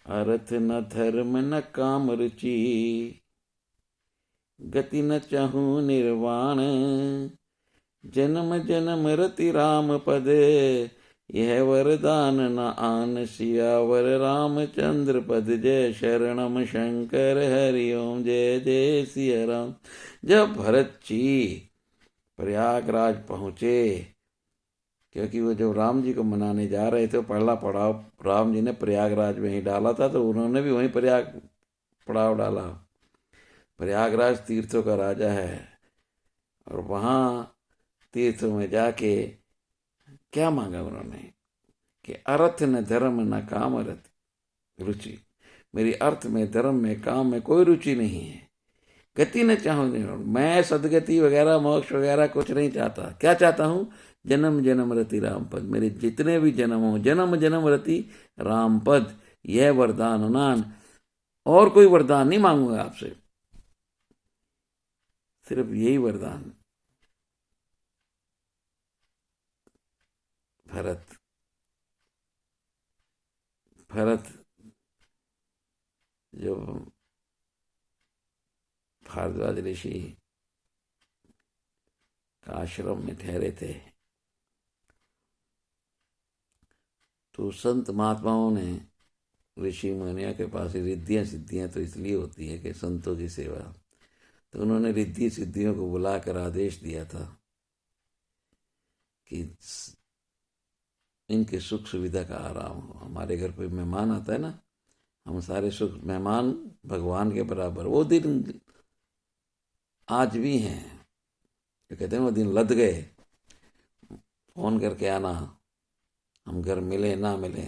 अर्थ न धर्म न काम रुचि, गति न चाहूं निर्वाण। जन्म जन्म रति राम पद, यह वरदान न आन। सियावर रामचंद्र पद, जय शरणम शंकर हरि ओम। जय जय सिया राम। जब भरत जी प्रयागराज पहुंचे, क्योंकि वो जब राम जी को मनाने जा रहे थे, पहला पड़ाव राम जी ने प्रयागराज में ही डाला था, तो उन्होंने भी वहीं प्रयाग पड़ाव डाला। प्रयागराज तीर्थों का राजा है, और वहां तीर्थों में जाके क्या मांगा उन्होंने कि अर्थ न धर्म न काम रत रुचि। मेरी अर्थ में, धर्म में, काम में कोई रुचि नहीं है। गति न चाहूं, मैं सदगति वगैरह मोक्ष वगैरह कुछ नहीं चाहता। क्या चाहता हूं? जन्म जन्म रति राम पद। मेरे जितने भी जन्म हो, जन्म जन्म रति राम पद, यह वरदान उनान। और कोई वरदान नहीं मांगूंगा आपसे, सिर्फ यही वरदान। भरत भरत जो भारद्वाज ऋषि का आश्रम में ठहरे थे, तो संत महात्माओं ने, ऋषि मुनियों के पास रिद्धियां सिद्धियां तो इसलिए होती है कि संतों की सेवा, तो उन्होंने रिद्धि सिद्धियों को बुलाकर आदेश दिया था कि इनके सुख सुविधा का आराम हो। हमारे घर पे मेहमान आता है ना, हम सारे सुख, मेहमान भगवान के बराबर। वो दिन आज भी हैं, तो कहते हैं वो दिन लद गए। फोन करके आना, हम घर मिले ना मिले।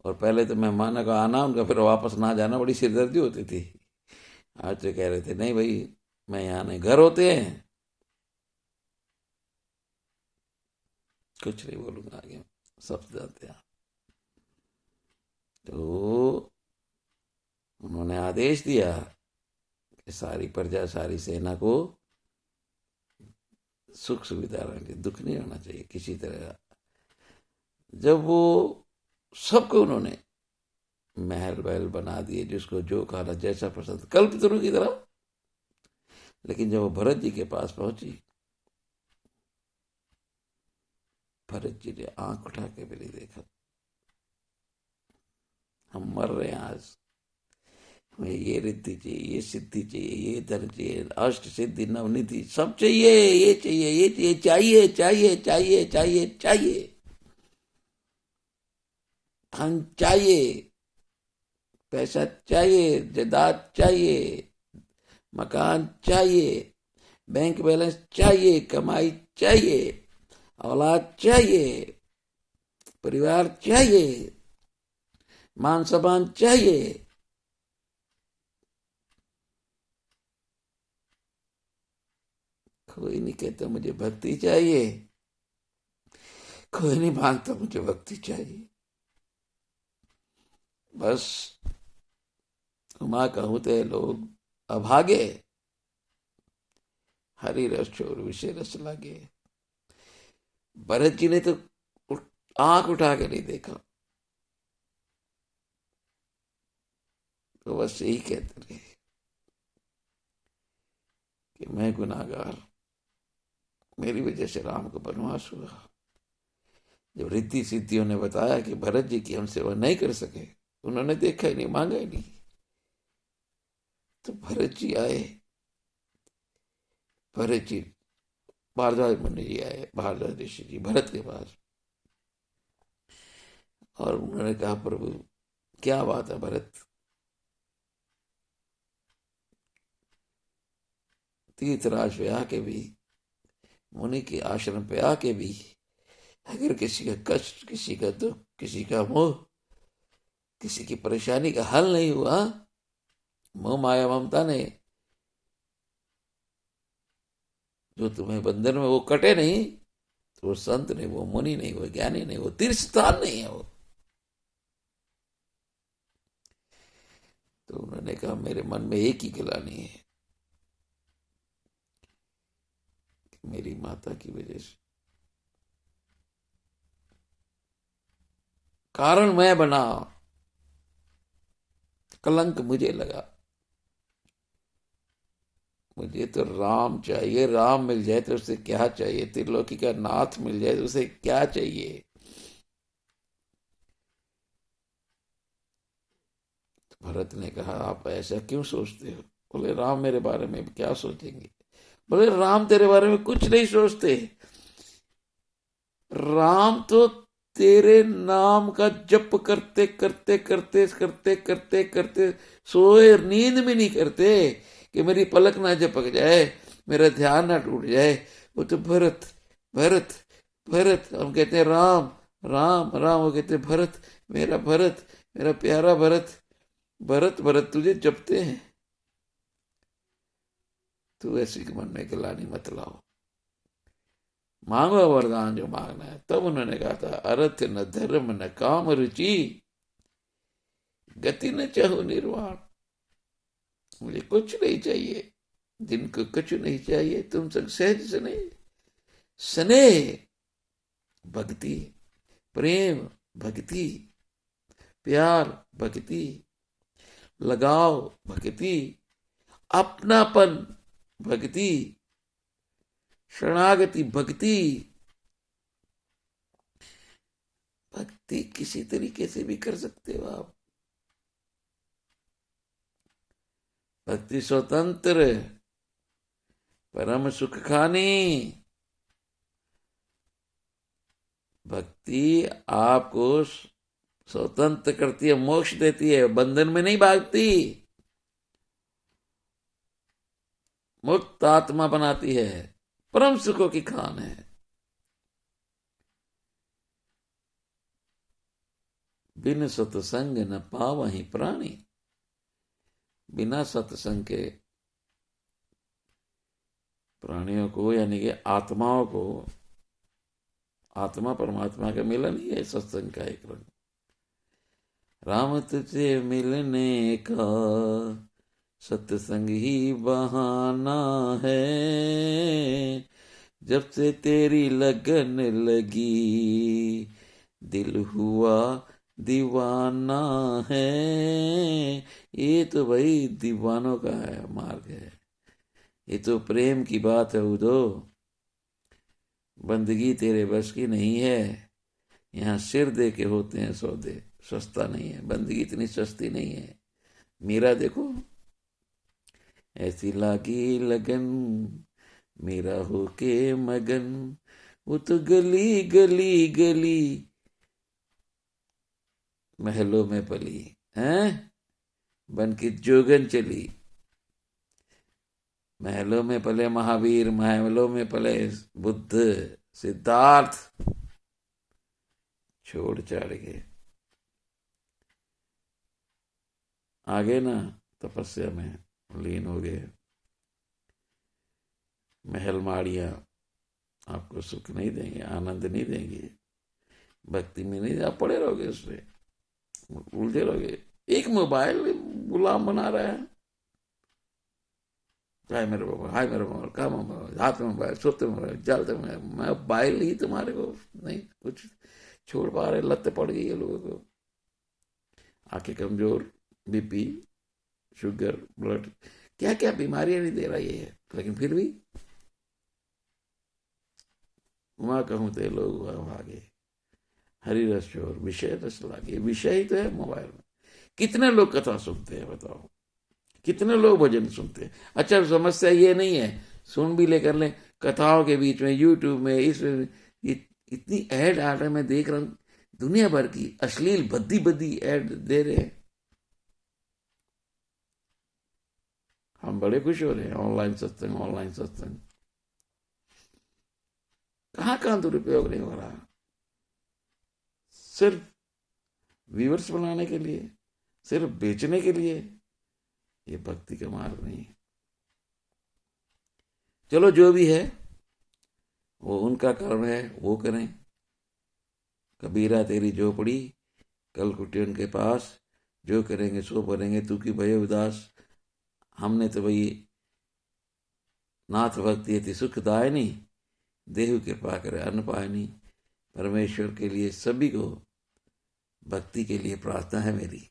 और पहले तो मेहमानों का आना, उनका फिर वापस ना जाना, बड़ी सिरदर्दी होती थी। आज तो कह रहे थे नहीं भाई, मैं यहाँ नहीं, घर होते हैं। कुछ नहीं बोलूंगा आगे, सब जानते हैं। तो उन्होंने आदेश दिया कि सारी प्रजा, सारी सेना को सुख सुविधा रहनी, दुख नहीं होना चाहिए किसी तरह का। जब वो सबको उन्होंने महल वहल बना दिए, जिसको जो खाना जैसा पसंद, कल्पतरु की तरह। लेकिन जब वो भरत जी के पास पहुंची, भरत जी ने आंख उठा के भी नहीं देखा। हम मर रहे हैं आज, हमें ये रिद्धि चाहिए, ये सिद्धि चाहिए, ये धन चाहिए, अष्ट सिद्धि नवनिधि सब चाहिए, ये चाहिए, ये चाहिए, चाहिए चाहिए चाहिए चाहिए चाहिए। धन चाहिए, पैसा चाहिए, जायदाद चाहिए, मकान चाहिए, बैंक बैलेंस चाहिए, कमाई चाहिए, औलाद चाहिए, परिवार चाहिए, मान सम्मान चाहिए। कोई नहीं कहता मुझे भक्ति चाहिए, कोई नहीं मांगता मुझे भक्ति चाहिए। बस उमा कहूँ ते लोग अभागे, हरि रस छोर विषय रस लागे। भरत जी ने तो आंख उठा के नहीं देखा, तो बस यही कहते रहे कि मैं गुनाहगार, मेरी वजह से राम को वनवास हुआ। जब रिद्धि सिद्धियों ने बताया कि भरत जी की हम सेवा नहीं कर सके, उन्होंने देखा ही नहीं, मांगा ही नहीं, तो भरत जी आए। भरत जी, भारद्वाज मुनि जी आए, भारद्वाज ऋषि जी भरत के पास, और उन्होंने कहा प्रभु क्या बात है भरत, तीर्थराज पे आके भी, मुनि के आश्रम पे आके भी, अगर किसी का कष्ट, किसी का दुख, किसी का मोह, किसी की परेशानी का हल नहीं हुआ, मोह माया ममता ने जो तुम्हें बंधन में वो कटे नहीं, तो वो संत नहीं, वो मुनि नहीं, वो ज्ञानी नहीं, वो तीर्थ स्थान नहीं है वो। तो उन्होंने कहा मेरे मन में एक ही गिलानी है, मेरी माता की वजह से, कारण मैं बना, कलंक मुझे लगा। मुझे तो राम चाहिए, राम मिल जाए तो उसे क्या चाहिए, त्रिलोकी का नाथ मिल जाए तो उसे क्या चाहिए। तो भरत ने कहा, आप ऐसा क्यों सोचते हो? बोले, राम मेरे बारे में क्या सोचेंगे? बोले, राम तेरे बारे में कुछ नहीं सोचते। राम तो तेरे नाम का जप करते करते करते करते करते करते सोए, नींद भी नहीं करते कि मेरी पलक ना झपक जाए, मेरा ध्यान ना टूट जाए। वो तो भरत भरत भरत, हम कहते हैं राम राम राम, वो कहते हैं भरत, मेरा भरत, मेरा प्यारा भरत। भरत भरत तुझे जपते हैं। तू ऐसी मन में गिलानी मत लाओ, मांगो वरदान जो मांगना है। तब उन्होंने कहा था, अर्थ न धर्म न काम रुचि, गति न चाहो निर्वाण। मुझे कुछ नहीं चाहिए, दिन को कुछ नहीं चाहिए, तुम संग सहज स्नेह, स्नेह भक्ति, प्रेम भक्ति, प्यार भक्ति, लगाव भक्ति, अपनापन भक्ति, शरणागति भक्ति। भक्ति किसी तरीके से भी कर सकते हो आप। भक्ति स्वतंत्र, परम सुख खानी। भक्ति आपको स्वतंत्र करती है, मोक्ष देती है, बंधन में नहीं भागती, मुक्त आत्मा बनाती है, परम सुखों की खान है। बिन सत्संग न पावहि प्राणी। बिना सत्संग के प्राणियों को, यानी कि आत्माओं को, आत्मा परमात्मा का मिलन ही है सत्संग का एक रंग। राम तुझे मिलने का सत्संग ही बहाना है, जब से तेरी लगन लगी दिल हुआ दीवाना है। ये तो भाई दीवानों का है मार्ग है, ये तो प्रेम की बात है उदो। बंदगी तेरे बस की नहीं है, यहाँ सिर दे के होते हैं सौदे, सस्ता नहीं है, बंदगी इतनी सस्ती नहीं है। मीरा देखो, ऐसी लागी लगन मेरा होके मगन, वो तो गली गली गली महलों में पली, हैं बन के जोगन चली। महलों में पले महावीर, महलों में पले बुद्ध सिद्धार्थ, छोड़ छाड़ के आगे ना तपस्या में लीन हो गए। महल माड़ियां आपको सुख नहीं देंगे, आनंद नहीं देंगे, भक्ति में नहीं, आप पड़े रहोगे उसमें, उलझे रहोगे। एक मोबाइल गुलाम बना रहा है, हाय मेरे मोबाइल, हाय मेरे मोबाइल, कहा मोबाइल, हाथ में मोबाइल, सोते मोबाइल, जलते मोबाइल ही तुम्हारे को नहीं कुछ छोड़ पा रहे, लत पड़ गई है लोगों को। आंखें कमजोर, बीपी, शुगर, ब्लड, क्या क्या बीमारियां नहीं दे रहा ये है, लेकिन फिर भी वहां कहूं ते लोग वहां आगे। हरि रस चोर विषय रस लागे, विषय ही तो है मोबाइल में। कितने लोग कथा सुनते हैं बताओ, कितने लोग भजन सुनते हैं। अच्छा, समस्या ये नहीं है, सुन भी लेकर ले, कथाओं के बीच में यूट्यूब में इतनी ऐड आ रहा है, मैं देख रहा हूं दुनिया भर की अश्लील भद्दी भद्दी ऐड दे रहे हैं। हम बड़े खुश हो रहे हैं, ऑनलाइन सत्संग, ऑनलाइन सत्संग। कहां कहां दुरुपयोग नहीं हो रहा, सिर्फ व्यूअर्स बनाने के लिए, सिर्फ बेचने के लिए। ये भक्ति का मार्ग नहीं है। चलो जो भी है वो उनका कर्म है, वो करें। कबीरा तेरी झोपड़ी कल कुटी उनके पास, जो करेंगे सो भरेंगे तू की भय उदास। हमने तो भाई नाथ भक्ति अति सुखदायनी, देहु कृपा करे अन्न पायनी। परमेश्वर के लिए सभी को भक्ति के लिए प्रार्थना है मेरी।